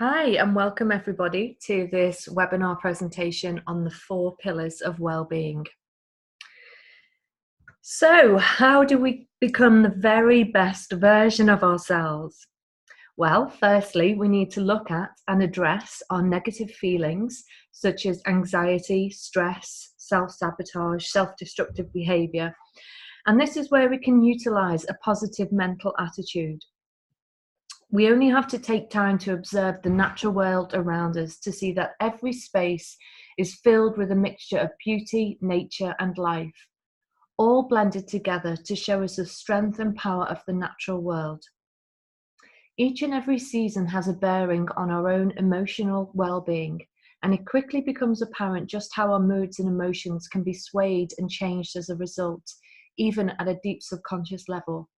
Hi, and welcome everybody to this webinar presentation on the 4 pillars of well-being. So, how do we become the very best version of ourselves? Well, firstly, we need to look at and address our negative feelings, such as anxiety, stress, self-sabotage, self-destructive behavior. And this is where we can utilize a positive mental attitude. We only have to take time to observe the natural world around us to see that every space is filled with a mixture of beauty, nature, and life, all blended together to show us the strength and power of the natural world. Each and every season has a bearing on our own emotional well-being, and it quickly becomes apparent just how our moods and emotions can be swayed and changed as a result, even at a deep subconscious level.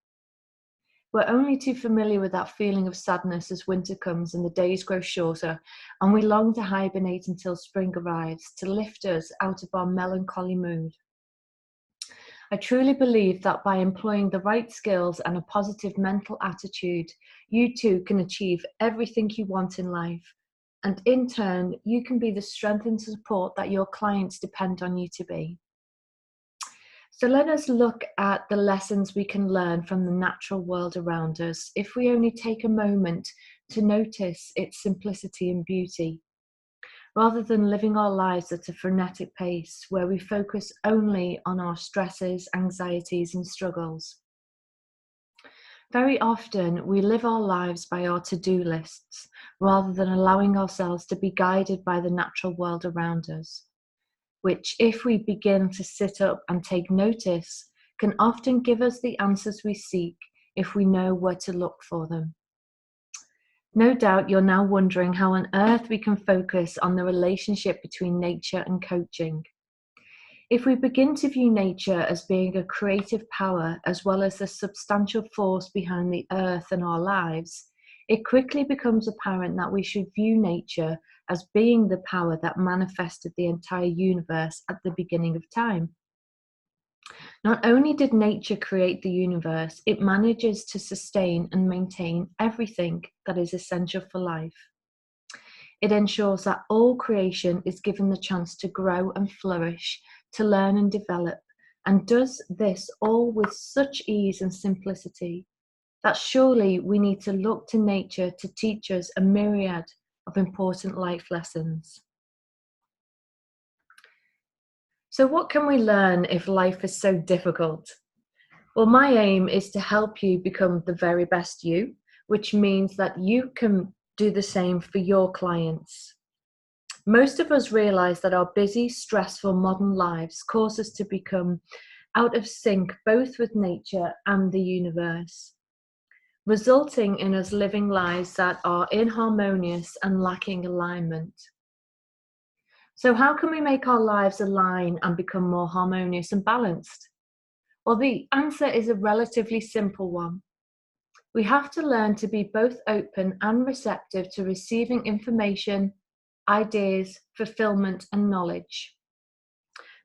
We're only too familiar with that feeling of sadness as winter comes and the days grow shorter, and we long to hibernate until spring arrives to lift us out of our melancholy mood. I truly believe that by employing the right skills and a positive mental attitude, you too can achieve everything you want in life. And in turn, you can be the strength and support that your clients depend on you to be. So let us look at the lessons we can learn from the natural world around us if we only take a moment to notice its simplicity and beauty, rather than living our lives at a frenetic pace where we focus only on our stresses, anxieties, and struggles. Very often, we live our lives by our to-do lists, rather than allowing ourselves to be guided by the natural world around us, which, if we begin to sit up and take notice, can often give us the answers we seek if we know where to look for them. No doubt you're now wondering how on earth we can focus on the relationship between nature and coaching. If we begin to view nature as being a creative power as well as a substantial force behind the earth and our lives, it quickly becomes apparent that we should view nature as being the power that manifested the entire universe at the beginning of time. Not only did nature create the universe, it manages to sustain and maintain everything that is essential for life. It ensures that all creation is given the chance to grow and flourish, to learn and develop, and does this all with such ease and simplicity that surely we need to look to nature to teach us a myriad of important life lessons. So what can we learn if life is so difficult? Well, my aim is to help you become the very best you, which means that you can do the same for your clients. Most of us realize that our busy, stressful modern lives cause us to become out of sync both with nature and the universe, resulting in us living lives that are inharmonious and lacking alignment. So how can we make our lives align and become more harmonious and balanced? Well, the answer is a relatively simple one. We have to learn to be both open and receptive to receiving information, ideas, fulfillment, and knowledge.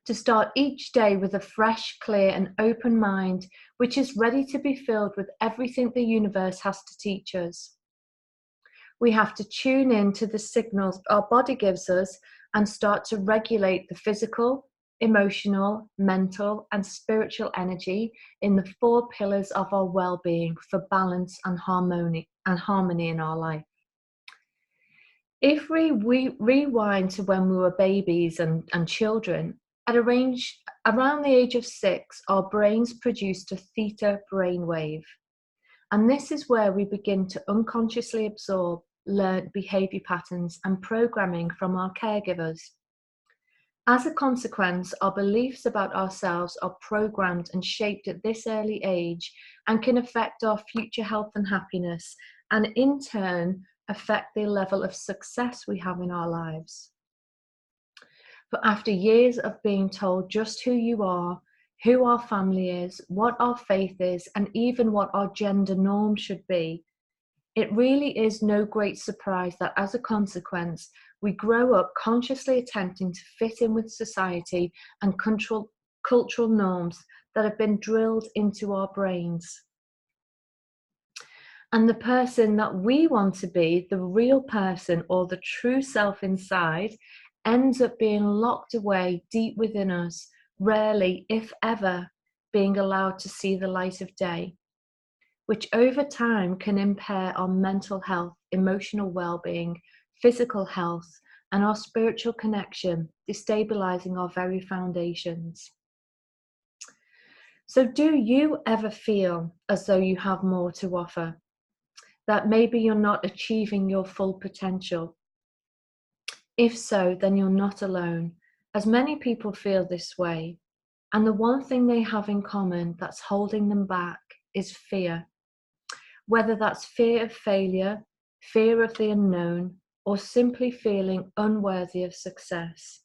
To start each day with a fresh, clear, and open mind, which is ready to be filled with everything the universe has to teach us. We have to tune in to the signals our body gives us and start to regulate the physical, emotional, mental, and spiritual energy in the 4 pillars of our well-being for balance and harmony in our life. If we rewind to when we were babies and children, around the age of 6, our brains produced a theta brainwave. And this is where we begin to unconsciously absorb learned behavior patterns and programming from our caregivers. As a consequence, our beliefs about ourselves are programmed and shaped at this early age and can affect our future health and happiness, and in turn affect the level of success we have in our lives. But after years of being told just who you are, who our family is, what our faith is, and even what our gender norm should be, it really is no great surprise that as a consequence, we grow up consciously attempting to fit in with society and cultural norms that have been drilled into our brains. And the person that we want to be, the real person or the true self inside, ends up being locked away deep within us, rarely, if ever, being allowed to see the light of day, which over time can impair our mental health, emotional well-being, physical health, and our spiritual connection, destabilizing our very foundations. So do you ever feel as though you have more to offer? That maybe you're not achieving your full potential? If so, then you're not alone, as many people feel this way. And the one thing they have in common that's holding them back is fear. Whether that's fear of failure, fear of the unknown, or simply feeling unworthy of success.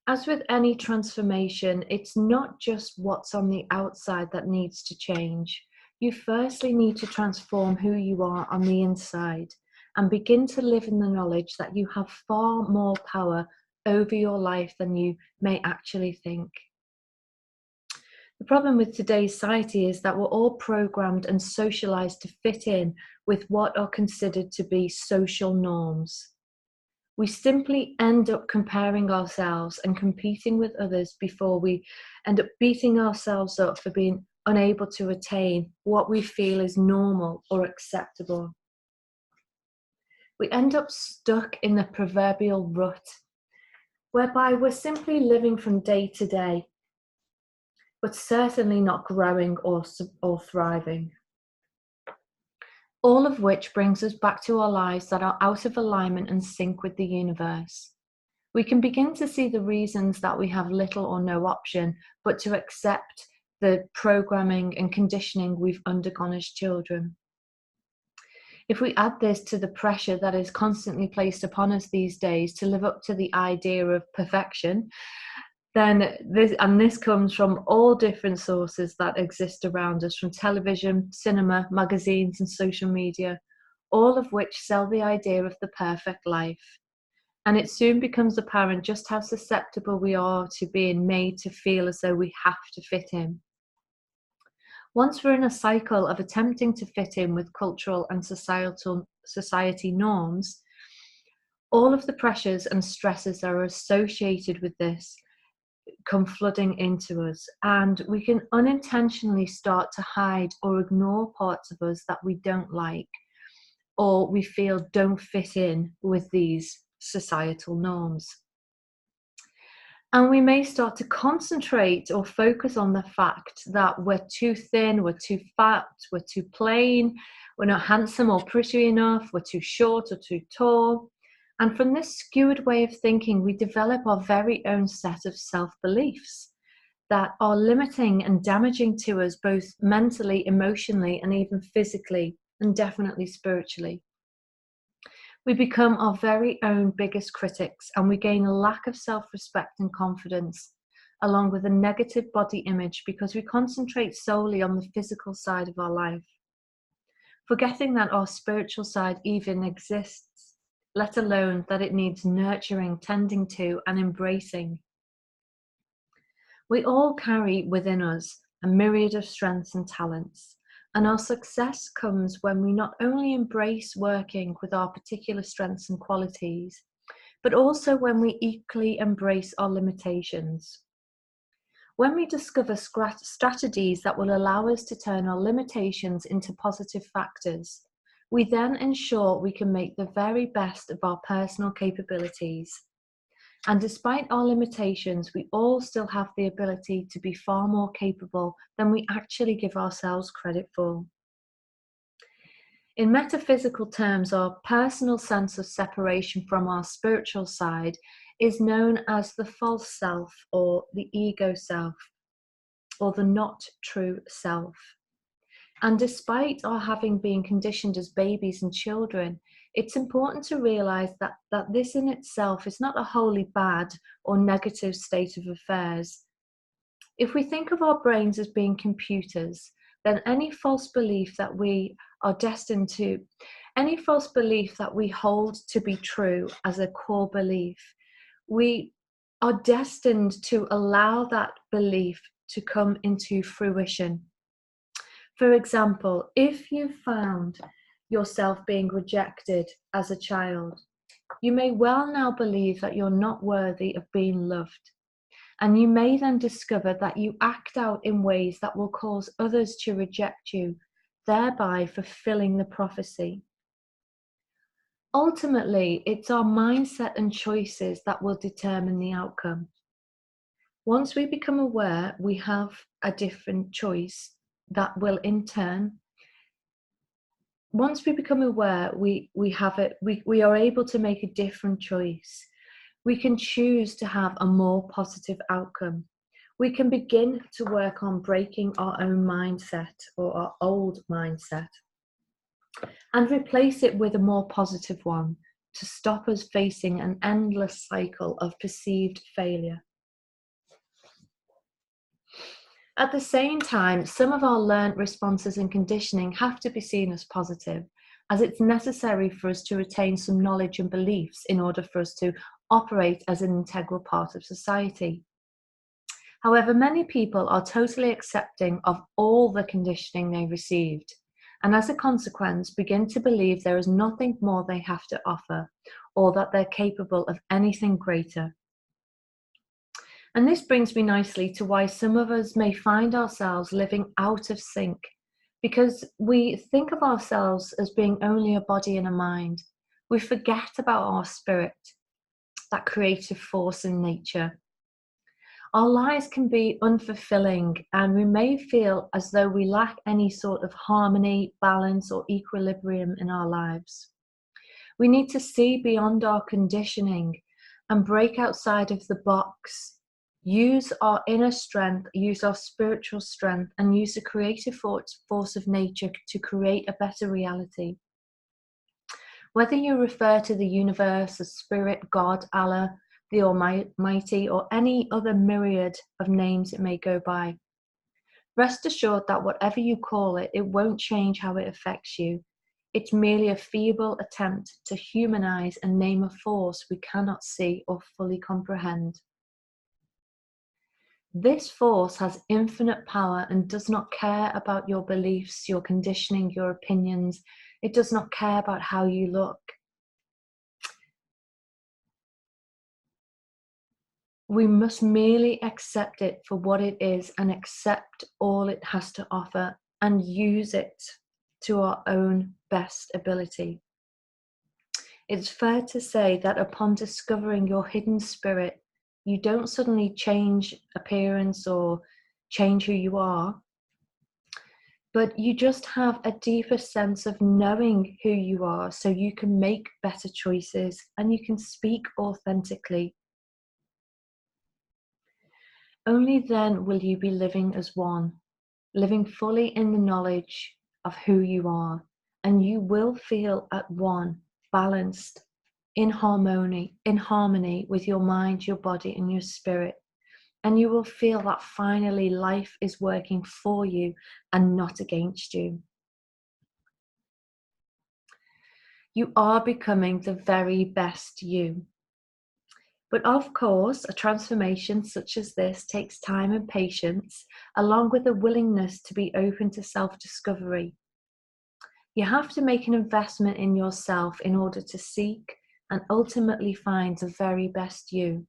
As with any transformation, it's not just what's on the outside that needs to change. You firstly need to transform who you are on the inside and begin to live in the knowledge that you have far more power over your life than you may actually think. The problem with today's society is that we're all programmed and socialized to fit in with what are considered to be social norms. We simply end up comparing ourselves and competing with others before we end up beating ourselves up for being unable to attain what we feel is normal or acceptable. We end up stuck in the proverbial rut, whereby we're simply living from day to day, but certainly not growing or thriving. All of which brings us back to our lives that are out of alignment and sync with the universe. We can begin to see the reasons that we have little or no option but to accept the programming and conditioning we've undergone as children. If we add this to the pressure that is constantly placed upon us these days to live up to the idea of perfection, then this comes from all different sources that exist around us, from television, cinema, magazines, and social media, all of which sell the idea of the perfect life. And it soon becomes apparent just how susceptible we are to being made to feel as though we have to fit in. Once we're in a cycle of attempting to fit in with cultural and society norms, all of the pressures and stresses that are associated with this come flooding into us, and we can unintentionally start to hide or ignore parts of us that we don't like or we feel don't fit in with these societal norms. And we may start to concentrate or focus on the fact that we're too thin, we're too fat, we're too plain, we're not handsome or pretty enough, we're too short or too tall. And from this skewed way of thinking, we develop our very own set of self-beliefs that are limiting and damaging to us, both mentally, emotionally, and even physically, and definitely spiritually. We become our very own biggest critics, and we gain a lack of self-respect and confidence, along with a negative body image, because we concentrate solely on the physical side of our life, forgetting that our spiritual side even exists, let alone that it needs nurturing, tending to, and embracing. We all carry within us a myriad of strengths and talents, and our success comes when we not only embrace working with our particular strengths and qualities, but also when we equally embrace our limitations. When we discover strategies that will allow us to turn our limitations into positive factors, we then ensure we can make the very best of our personal capabilities. And despite our limitations, we all still have the ability to be far more capable than we actually give ourselves credit for. In metaphysical terms, our personal sense of separation from our spiritual side is known as the false self, or the ego self, or the not true self. And despite our having been conditioned as babies and children, it's important to realize that this in itself is not a wholly bad or negative state of affairs. If we think of our brains as being computers, then any false belief that we are destined to, any false belief that we hold to be true as a core belief, we are destined to allow that belief to come into fruition. For example, if you found yourself being rejected as a child, you may well now believe that you're not worthy of being loved. And you may then discover that you act out in ways that will cause others to reject you, thereby fulfilling the prophecy. Ultimately, it's our mindset and choices that will determine the outcome. Once we become aware we have a different choice, that will in turn, once we become aware we are able to make a different choice. We can choose to have a more positive outcome. We can begin to work on breaking our own mindset or our old mindset and replace it with a more positive one to stop us facing an endless cycle of perceived failure. At the same time, some of our learnt responses and conditioning have to be seen as positive, as it's necessary for us to retain some knowledge and beliefs in order for us to operate as an integral part of society. However, many people are totally accepting of all the conditioning they received, and as a consequence begin to believe there is nothing more they have to offer, or that they're capable of anything greater. And this brings me nicely to why some of us may find ourselves living out of sync, because we think of ourselves as being only a body and a mind. We forget about our spirit, that creative force in nature. Our lives can be unfulfilling, and we may feel as though we lack any sort of harmony, balance, or equilibrium in our lives. We need to see beyond our conditioning and break outside of the box. Use our inner strength, use our spiritual strength, and use the creative force of nature to create a better reality. Whether you refer to the universe as Spirit, God, Allah, the Almighty, or any other myriad of names it may go by, rest assured that whatever you call it, it won't change how it affects you. It's merely a feeble attempt to humanize and name a force we cannot see or fully comprehend. This force has infinite power and does not care about your beliefs, your conditioning, your opinions. It does not care about how you look. We must merely accept it for what it is and accept all it has to offer and use it to our own best ability. It's fair to say that upon discovering your hidden spirit, you don't suddenly change appearance or change who you are, but you just have a deeper sense of knowing who you are, so you can make better choices and you can speak authentically. Only then will you be living as one, living fully in the knowledge of who you are, and you will feel at one, balanced, in harmony with your mind, your body, and your spirit. And you will feel that finally life is working for you and not against you. You are becoming the very best you. But of course, a transformation such as this takes time and patience, along with a willingness to be open to self-discovery. You have to make an investment in yourself in order to seek and ultimately find the very best you.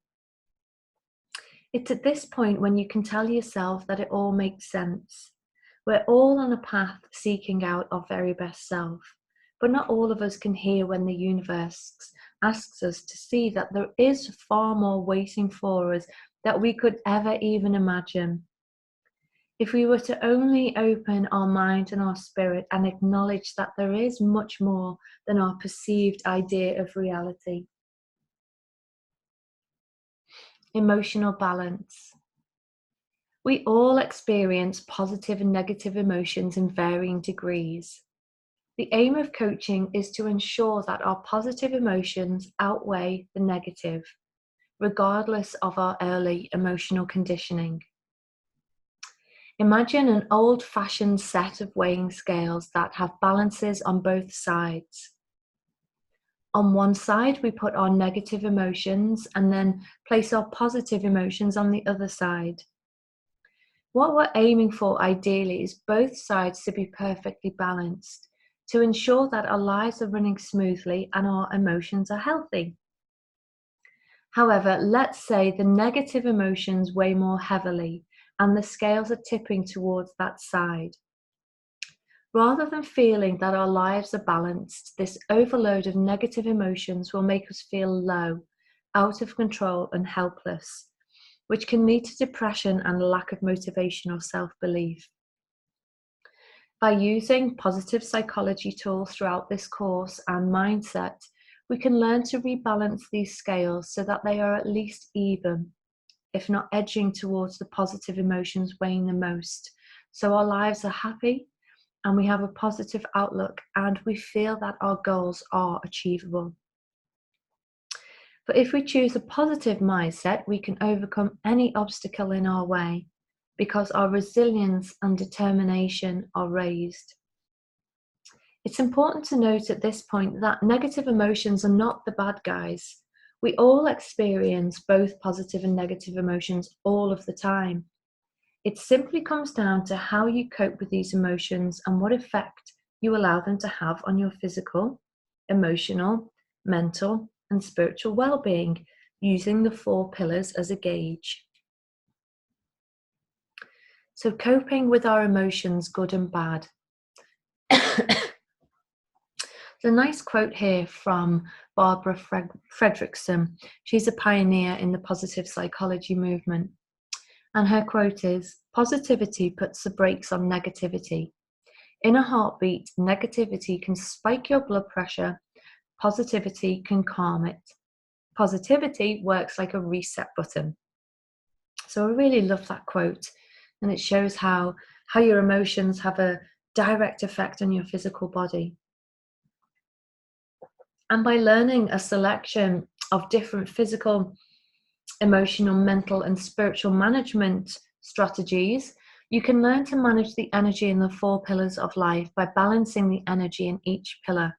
It's at this point when you can tell yourself that it all makes sense. We're all on a path seeking out our very best self, but not all of us can hear when the universe asks us to see that there is far more waiting for us than we could ever even imagine. If we were to only open our mind and our spirit and acknowledge that there is much more than our perceived idea of reality. Emotional balance. We all experience positive and negative emotions in varying degrees. The aim of coaching is to ensure that our positive emotions outweigh the negative, regardless of our early emotional conditioning. Imagine an old-fashioned set of weighing scales that have balances on both sides. On one side, we put our negative emotions and then place our positive emotions on the other side. What we're aiming for ideally is both sides to be perfectly balanced to ensure that our lives are running smoothly and our emotions are healthy. However, let's say the negative emotions weigh more heavily and the scales are tipping towards that side. Rather than feeling that our lives are balanced, this overload of negative emotions will make us feel low, out of control, and helpless, which can lead to depression and lack of motivation or self-belief. By using positive psychology tools throughout this course and mindset, we can learn to rebalance these scales so that they are at least even, if not edging towards the positive emotions weighing the most. So our lives are happy and we have a positive outlook and we feel that our goals are achievable. But if we choose a positive mindset, we can overcome any obstacle in our way because our resilience and determination are raised. It's important to note at this point that negative emotions are not the bad guys. We all experience both positive and negative emotions all of the time. It simply comes down to how you cope with these emotions and what effect you allow them to have on your physical, emotional, mental, and spiritual well-being, using the 4 pillars as a gauge. So coping with our emotions, good and bad. There's a nice quote here from Barbara Fredrickson. She's a pioneer in the positive psychology movement. And her quote is, "Positivity puts the brakes on negativity. In a heartbeat, negativity can spike your blood pressure. Positivity can calm it. Positivity works like a reset button." So I really love that quote. And it shows how your emotions have a direct effect on your physical body. And by learning a selection of different physical, emotional, mental, and spiritual management strategies, you can learn to manage the energy in the 4 pillars of life by balancing the energy in each pillar.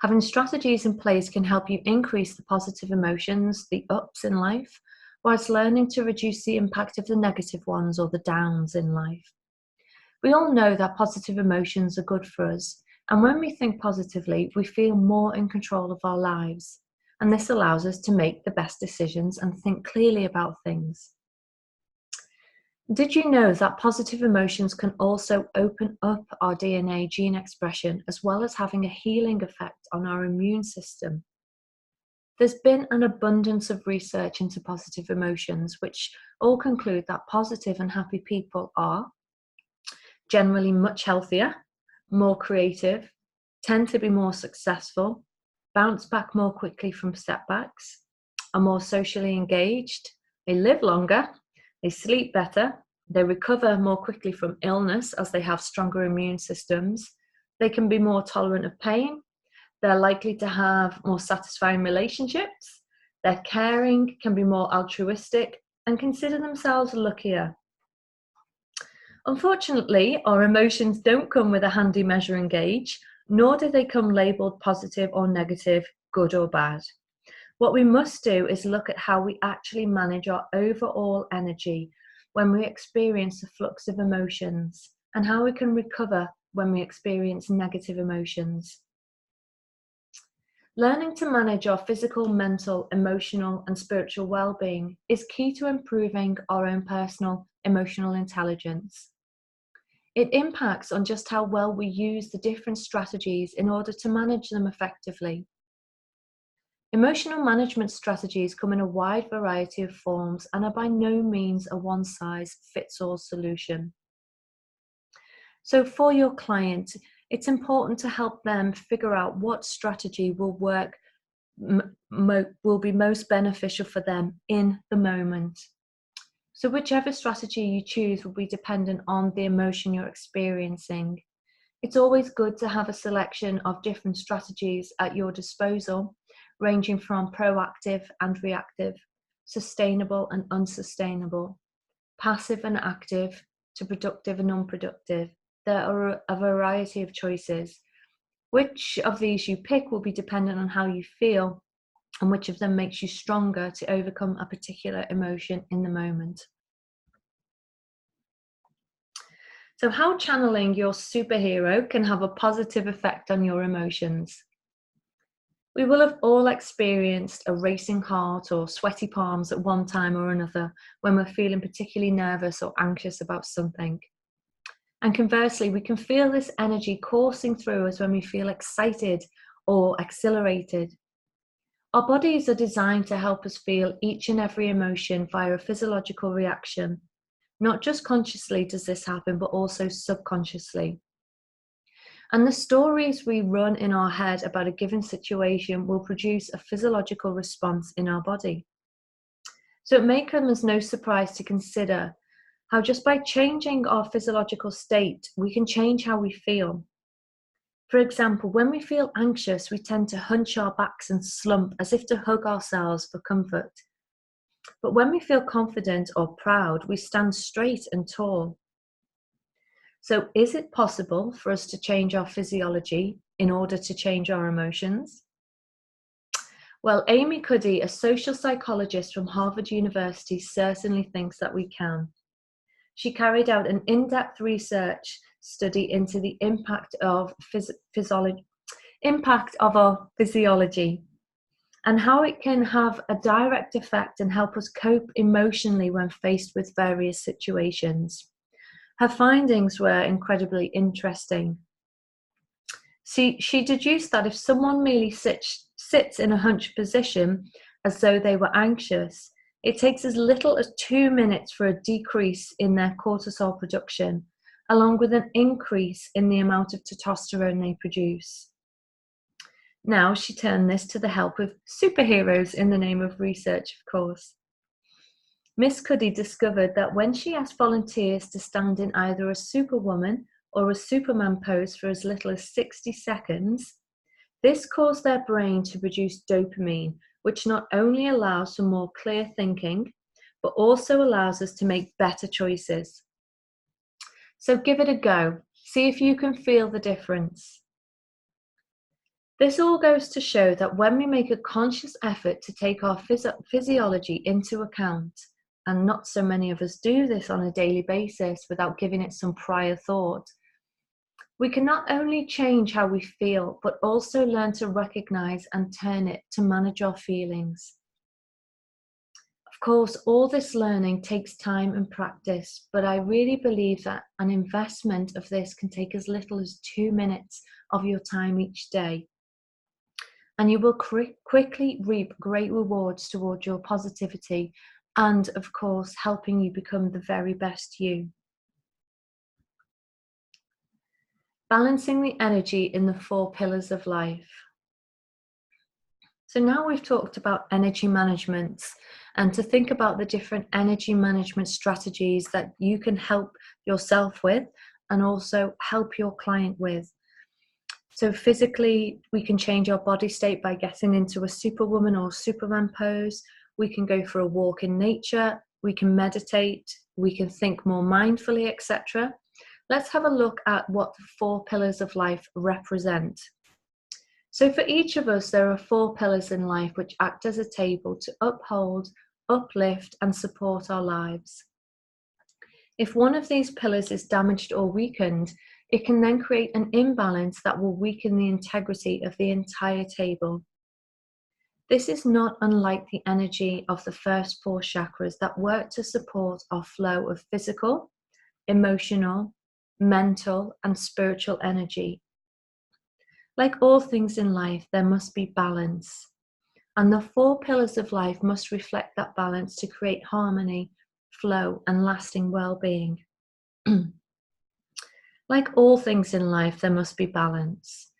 Having strategies in place can help you increase the positive emotions, the ups in life, whilst learning to reduce the impact of the negative ones or the downs in life. We all know that positive emotions are good for us, and when we think positively, we feel more in control of our lives, and this allows us to make the best decisions and think clearly about things. Did you know that positive emotions can also open up our DNA gene expression, as well as having a healing effect on our immune system? There's been an abundance of research into positive emotions, which all conclude that positive and happy people are generally much healthier, more creative, tend to be more successful, bounce back more quickly from setbacks, are more socially engaged, they live longer, they sleep better, they recover more quickly from illness as they have stronger immune systems, they can be more tolerant of pain, they're likely to have more satisfying relationships, they're caring, can be more altruistic, and consider themselves luckier. Unfortunately, our emotions don't come with a handy measuring gauge, nor do they come labelled positive or negative, good or bad. What we must do is look at how we actually manage our overall energy when we experience a flux of emotions, and how we can recover when we experience negative emotions. Learning to manage our physical, mental, emotional, and spiritual well-being is key to improving our own personal emotional intelligence. It impacts on just how well we use the different strategies in order to manage them effectively. Emotional management strategies come in a wide variety of forms and are by no means a one-size-fits-all solution. So for your client, it's important to help them figure out what strategy will work, will be most beneficial for them in the moment. So whichever strategy you choose will be dependent on the emotion you're experiencing. It's always good to have a selection of different strategies at your disposal, ranging from proactive and reactive, sustainable and unsustainable, passive and active, to productive and unproductive. There are a variety of choices. Which of these you pick will be dependent on how you feel and which of them makes you stronger to overcome a particular emotion in the moment. So, how channeling your superhero can have a positive effect on your emotions. We will have all experienced a racing heart or sweaty palms at one time or another when we're feeling particularly nervous or anxious about something. And conversely, we can feel this energy coursing through us when we feel excited or exhilarated. Our bodies are designed to help us feel each and every emotion via a physiological reaction. Not just consciously does this happen, but also subconsciously. And the stories we run in our head about a given situation will produce a physiological response in our body. So it may come as no surprise to consider how just by changing our physiological state, we can change how we feel. For example, when we feel anxious, we tend to hunch our backs and slump as if to hug ourselves for comfort. But when we feel confident or proud, we stand straight and tall. So, is it possible for us to change our physiology in order to change our emotions? Well, Amy Cuddy, a social psychologist from Harvard University, certainly thinks that we can. She carried out an in-depth research study into the impact of our physiology and how it can have a direct effect and help us cope emotionally when faced with various situations. Her findings were incredibly interesting. She deduced that if someone merely sits in a hunched position as though they were anxious, it takes as little as 2 minutes for a decrease in their cortisol production, along with an increase in the amount of testosterone they produce. Now she turned this to the help of superheroes in the name of research, of course. Miss Cuddy discovered that when she asked volunteers to stand in either a superwoman or a Superman pose for as little as 60 seconds, this caused their brain to produce dopamine, which not only allows for more clear thinking, but also allows us to make better choices. So give it a go. See if you can feel the difference. This all goes to show that when we make a conscious effort to take our physiology into account, and not so many of us do this on a daily basis without giving it some prior thought, we can not only change how we feel, but also learn to recognize and turn it to manage our feelings. Of course, all this learning takes time and practice, but I really believe that an investment of this can take as little as 2 minutes of your time each day. And you will quickly reap great rewards towards your positivity and, of course, helping you become the very best you. Balancing the energy in the 4 pillars of life. So now we've talked about energy management and to think about the different energy management strategies that you can help yourself with and also help your client with. So physically, we can change our body state by getting into a superwoman or superman pose. We can go for a walk in nature. We can meditate. We can think more mindfully, etc. Let's have a look at what the 4 pillars of life represent. So for each of us, there are 4 pillars in life which act as a table to uphold, uplift, and support our lives. If one of these pillars is damaged or weakened, it can then create an imbalance that will weaken the integrity of the entire table. This is not unlike the energy of the first 4 chakras that work to support our flow of physical, emotional, mental, and spiritual energy. Like all things in life, there must be balance. And the 4 pillars of life must reflect that balance to create harmony, flow, and lasting well-being. Like all things in life, there must be balance.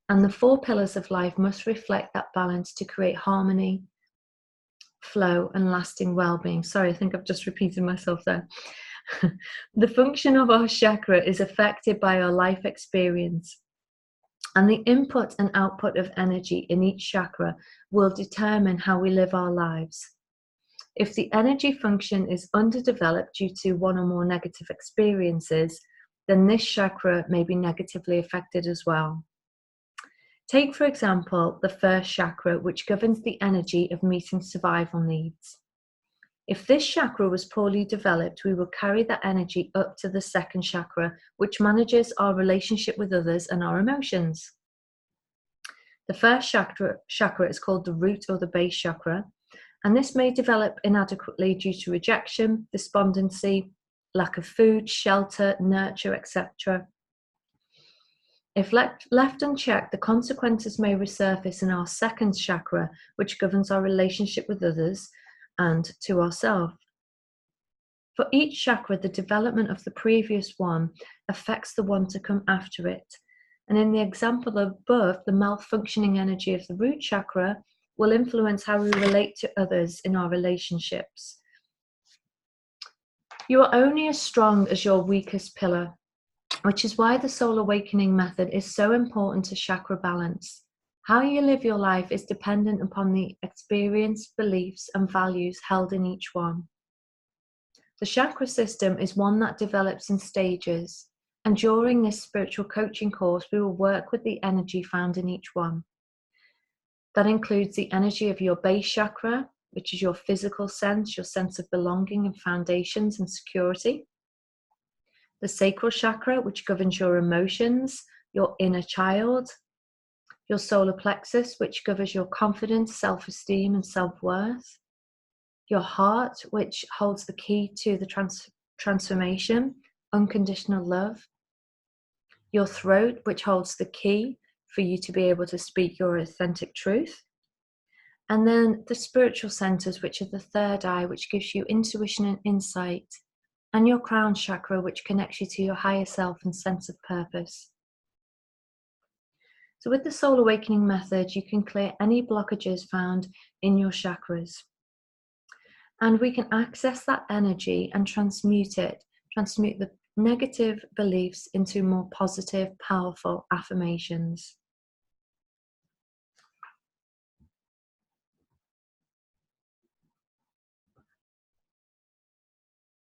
And the 4 pillars of life must reflect that balance to create harmony, flow, and lasting well-being. Sorry, I think I've just repeated myself there. The function of our chakra is affected by our life experience. And the input and output of energy in each chakra will determine how we live our lives. If the energy function is underdeveloped due to one or more negative experiences, then this chakra may be negatively affected as well. Take, for example, the first chakra, which governs the energy of meeting survival needs. If this chakra was poorly developed, we will carry that energy up to the second chakra, which manages our relationship with others and our emotions. The first chakra is called the root or the base chakra, and this may develop inadequately due to rejection, despondency, lack of food, shelter, nurture, etc. If left unchecked, the consequences may resurface in our second chakra, which governs our relationship with others and to ourselves. For each chakra, the development of the previous one affects the one to come after it. And in the example above, the malfunctioning energy of the root chakra will influence how we relate to others in our relationships. You are only as strong as your weakest pillar, which is why the soul awakening method is so important to chakra balance. How you live your life is dependent upon the experience, beliefs, and values held in each one. The chakra system is one that develops in stages, and during this spiritual coaching course, we will work with the energy found in each one. That includes the energy of your base chakra, which is your physical sense, your sense of belonging and foundations and security. The sacral chakra, which governs your emotions, your inner child. Your solar plexus, which governs your confidence, self-esteem, and self-worth. Your heart, which holds the key to the transformation, unconditional love. Your throat, which holds the key for you to be able to speak your authentic truth. And then the spiritual centers, which are the third eye, which gives you intuition and insight. And your crown chakra, which connects you to your higher self and sense of purpose. So with the soul awakening method, you can clear any blockages found in your chakras. And we can access that energy and transmute the negative beliefs into more positive, powerful affirmations.